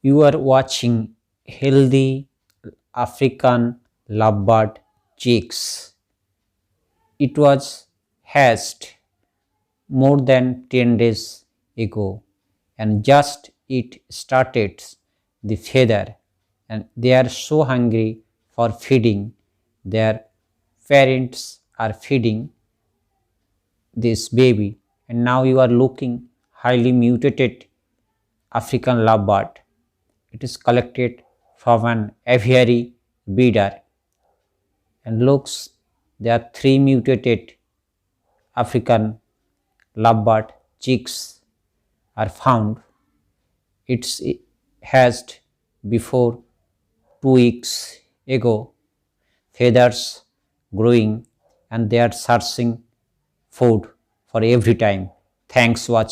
You are watching healthy African lovebird chicks. It was hatched more than 10 days ago and just it started the feather and they are so hungry for feeding. Their parents are feeding this baby and now you are looking highly mutated African lovebird. It is collected from an aviary breeder and looks there are three mutated African lovebird chicks are found. It's hatched before 2 weeks ago, feathers growing and they are searching food for every time. Thanks watching.